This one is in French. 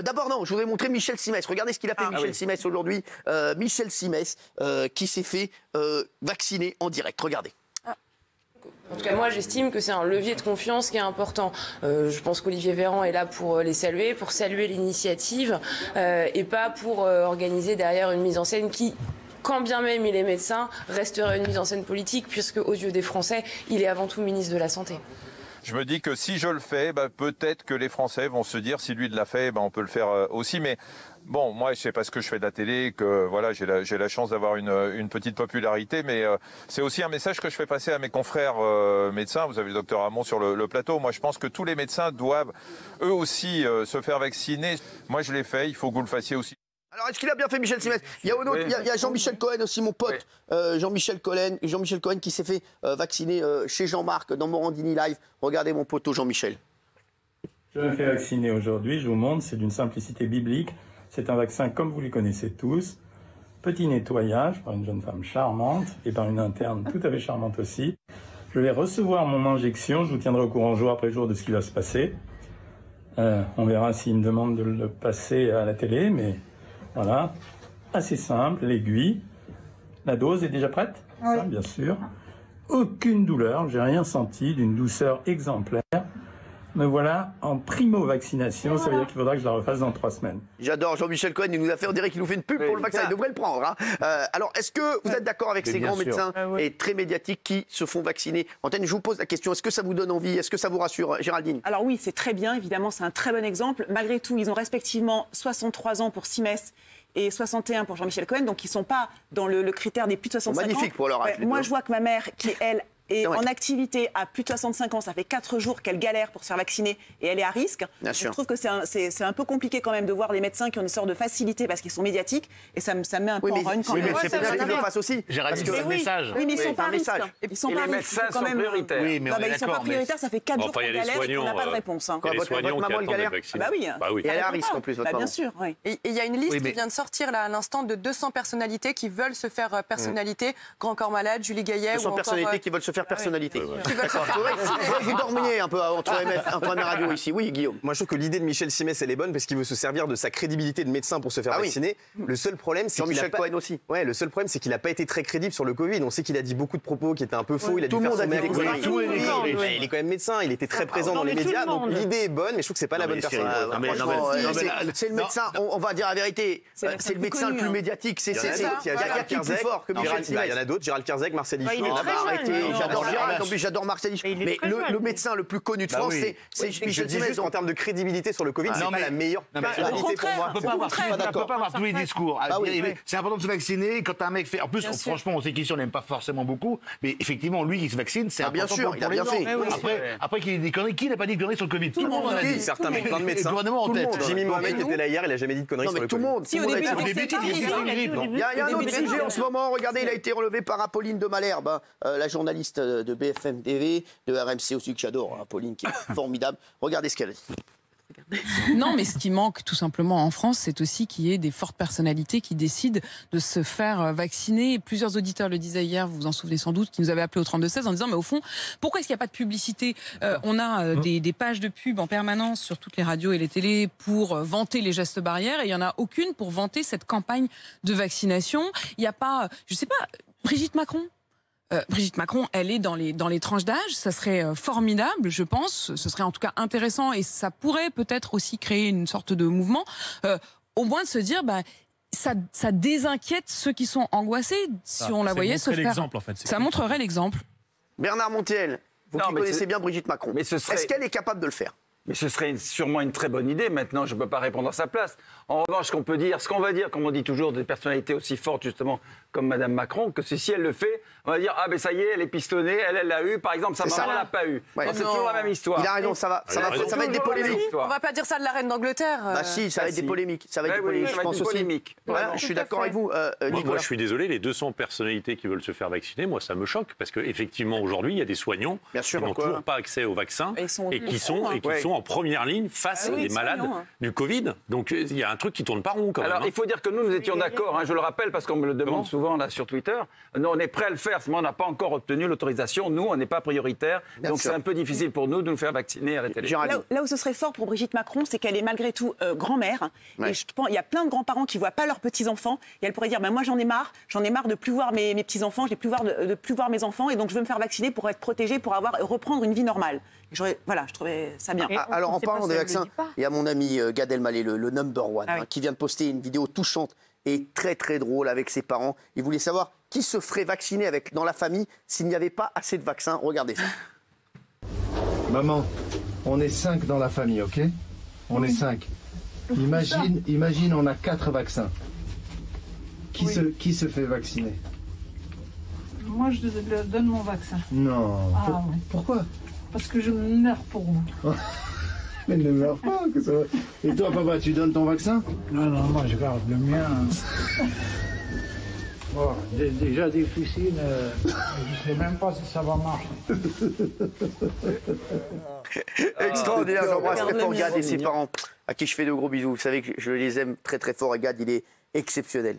D'abord, non, je voudrais montrer Michel Simès. Regardez ce qu'il a fait Michel Simès aujourd'hui. Michel Simès qui s'est fait vacciner en direct. Regardez. En tout cas, moi, j'estime que c'est un levier de confiance qui est important. Je pense qu'Olivier Véran est là pour les saluer, pour saluer l'initiative et pas pour organiser derrière une mise en scène qui, quand bien même il est médecin, resterait une mise en scène politique puisque, aux yeux des Français, il est avant tout ministre de la Santé. Je me dis que si je le fais, peut-être que les Français vont se dire si lui l'a fait, on peut le faire aussi. Mais bon, moi, je sais pas ce que je fais de la télé, que voilà, j'ai la chance d'avoir une petite popularité, mais c'est aussi un message que je fais passer à mes confrères médecins. Vous avez le docteur Hamon sur le plateau. Moi, je pense que tous les médecins doivent eux aussi se faire vacciner. Moi, je l'ai fait. Il faut que vous le fassiez aussi. Alors, est-ce qu'il a bien fait, Michel Simès? Il y a Jean-Michel Cohen aussi, mon pote. Jean-Michel Cohen qui s'est fait vacciner chez Jean-Marc dans Morandini Live. Regardez mon poteau Jean-Michel. Je me fais vacciner aujourd'hui, je vous montre, c'est d'une simplicité biblique. C'est un vaccin comme vous les connaissez tous. Petit nettoyage par une jeune femme charmante et par une interne tout à fait charmante aussi. Je vais recevoir mon injection, je vous tiendrai au courant jour après jour de ce qui va se passer. On verra s'il me demande de le passer à la télé, mais... Voilà, assez simple, l'aiguille. La dose est déjà prête? Oui. Ça, bien sûr. Aucune douleur, j'ai rien senti, d'une douceur exemplaire. Me voilà en primo-vaccination, ça veut dire qu'il faudra que je la refasse dans 3 semaines. J'adore Jean-Michel Cohen, il nous a fait, on dirait qu'il nous fait une pub pour le vaccin, il devrait le prendre. Hein. Alors, est-ce que vous êtes d'accord avec ces grands médecins et très médiatiques qui se font vacciner? Antenne, je vous pose la question, est-ce que ça vous donne envie? Est-ce que ça vous rassure, Géraldine? Alors oui, c'est très bien, évidemment, c'est un très bon exemple. Malgré tout, ils ont respectivement 63 ans pour Simès et 61 pour Jean-Michel Cohen, donc ils ne sont pas dans le critère des plus de 65 ans. Magnifique pour leur âge. Moi, je vois que ma mère, qui elle est en activité à plus de 65 ans, ça fait 4 jours qu'elle galère pour se faire vacciner et elle est à risque. Je trouve que c'est un peu compliqué quand même de voir les médecins qui ont une sorte de facilité parce qu'ils sont médiatiques et ça me met un peu en rogne quand même. Oui, mais c'est bien qu'ils le fassent aussi. Géraldine, c'est le message. Oui, mais ils ne sont pas à risque. Ils sont pas à risque. Sont prioritaires. Oui, mais ils ne sont pas prioritaires, ça fait 4 jours qu'on galère et qu'on n'a pas de réponse. Votre maman, elle galère? Bah oui. Et elle est à risque en plus, votre maman. Bien sûr, oui. Et il y a une liste qui vient de sortir là à l'instant de 200 personnalités qui veulent se faire personnalité. Grand Corps Malade, Julie Gaillet. 200 personnalités qui veulent se faire personnalité. Vous dormiez un peu entre MF Radio ici. Oui, Guillaume. Moi, je trouve que l'idée de Michel Simès, elle est bonne parce qu'il veut se servir de sa crédibilité de médecin pour se faire vacciner. Le seul problème, c'est Jean-Michel Cohen aussi. Ouais, le seul problème, c'est qu'il n'a pas été très crédible sur le Covid. On sait qu'il a dit beaucoup de propos qui étaient un peu faux. Il a tout le monde a dit des conneries. Il est quand même médecin. Il était très présent dans les médias. Donc l'idée est bonne, mais je trouve que c'est pas la bonne personne. C'est le médecin. On va dire la vérité. C'est le médecin le plus médiatique. Il y a qui est plus fort que Michel Simès? Il y en a d'autres. Gérald Kierzek, Marcel Ichon. Arrêtez. J'adore Gérald. En plus, j'adore Marcel Ichon. Mais le médecin le plus connu de France, c'est Michel Simès. En termes de crédibilité sur le Covid, c'est pas la meilleure personnalité pour moi. On peut pas avoir tous les discours. C'est important de se vacciner. Quand un mec fait... En plus, franchement, on sait qu'ici, on n'aime pas forcément beaucoup. Mais effectivement, lui qui se vaccine, c'est important. Bien sûr, il a bien fait. Après qu'il ait des conneries, qui n'a pas dit de conneries sur le Covid? Tout le monde en a dit. Certains plein de médecins. Le gouvernement en tête. Jimmy Mohamed qui était là hier, il a jamais dit de conneries sur le Covid. Tout le monde. Si, au début, il y a un autre sujet en ce moment. Regardez, il a été relevé par Apolline de Malherbe, la journaliste de BFM TV, de RMC aussi, que j'adore. Apolline qui est formidable. Regardez ce qu'elle dit. Non, mais ce qui manque tout simplement en France, c'est aussi qu'il y ait des fortes personnalités qui décident de se faire vacciner. Plusieurs auditeurs le disaient hier, vous vous en souvenez sans doute, qui nous avaient appelé au 32-16 en disant mais au fond, pourquoi est-ce qu'il n'y a pas de publicité? On a des pages de pub en permanence sur toutes les radios et les télés pour vanter les gestes barrières et il n'y en a aucune pour vanter cette campagne de vaccination. Il n'y a pas, je ne sais pas, Brigitte Macron, elle est dans les tranches d'âge, ça serait formidable, je pense, ce serait en tout cas intéressant et ça pourrait peut-être aussi créer une sorte de mouvement, au moins de se dire, ça désinquiète ceux qui sont angoissés, si on la voyait se faire... En fait, ça montrerait l'exemple. Bernard Montiel, vous qui connaissez bien Brigitte Macron, est-ce qu'elle est capable de le faire? Mais ce serait sûrement une très bonne idée. Maintenant, je ne peux pas répondre à sa place. En revanche, ce qu'on peut dire, ce qu'on va dire, comme on dit toujours, des personnalités aussi fortes, justement, comme Mme Macron, que si elle le fait, on va dire, ah ben ça y est, elle est pistonnée, elle l'a eu. Par exemple, sa maman ne l'a pas eu. Ouais. C'est toujours la même histoire. Il a raison, ça va être des polémiques. On va pas dire ça de la reine d'Angleterre. Si, ça va être des polémiques. Ça va être des polémiques, je pense aussi. Voilà, je suis d'accord avec vous. Moi, je suis désolé, les 200 personnalités qui veulent se faire vacciner, moi, ça me choque. Parce qu'effectivement, aujourd'hui, il y a des soignants qui n'ont toujours pas accès au vaccin et qui sont vraiment en première ligne face aux malades du Covid. Donc il y a un truc qui tourne pas rond quand même. Alors il faut dire que nous étions d'accord, je le rappelle parce qu'on me le demande souvent là sur Twitter. Nous, on est prêt à le faire, mais on n'a pas encore obtenu l'autorisation. Nous, on n'est pas prioritaire. Donc c'est un peu difficile pour nous de nous faire vacciner à la télé. Là où ce serait fort pour Brigitte Macron, c'est qu'elle est malgré tout grand-mère. Et je pense il y a plein de grands-parents qui ne voient pas leurs petits-enfants. Et elle pourrait dire moi j'en ai marre de plus voir mes petits-enfants, de plus voir mes enfants. Et donc je veux me faire vacciner pour être protégée, pour reprendre une vie normale. Je trouvais ça bien. Alors en parlant des vaccins, il y a mon ami Gad Elmaleh, le number one, qui vient de poster une vidéo touchante et très très drôle avec ses parents. Il voulait savoir qui se ferait vacciner dans la famille s'il n'y avait pas assez de vaccins. Regardez ça. Maman, on est 5 dans la famille, ok? On est 5. Imagine, on a 4 vaccins. Qui se fait vacciner? Moi, je donne mon vaccin. Non. Pourquoi? Parce que je meurs pour vous. Mais ne meurs pas. Que ça va. Et toi, papa, tu donnes ton vaccin? Non, moi, je garde le mien. Bon, déjà difficile. Je ne sais même pas si ça va marcher. Extraordinaire. J'embrasse très fort Gad et ses parents, à qui je fais de gros bisous. Vous savez que je les aime très très fort et Gad, il est exceptionnel.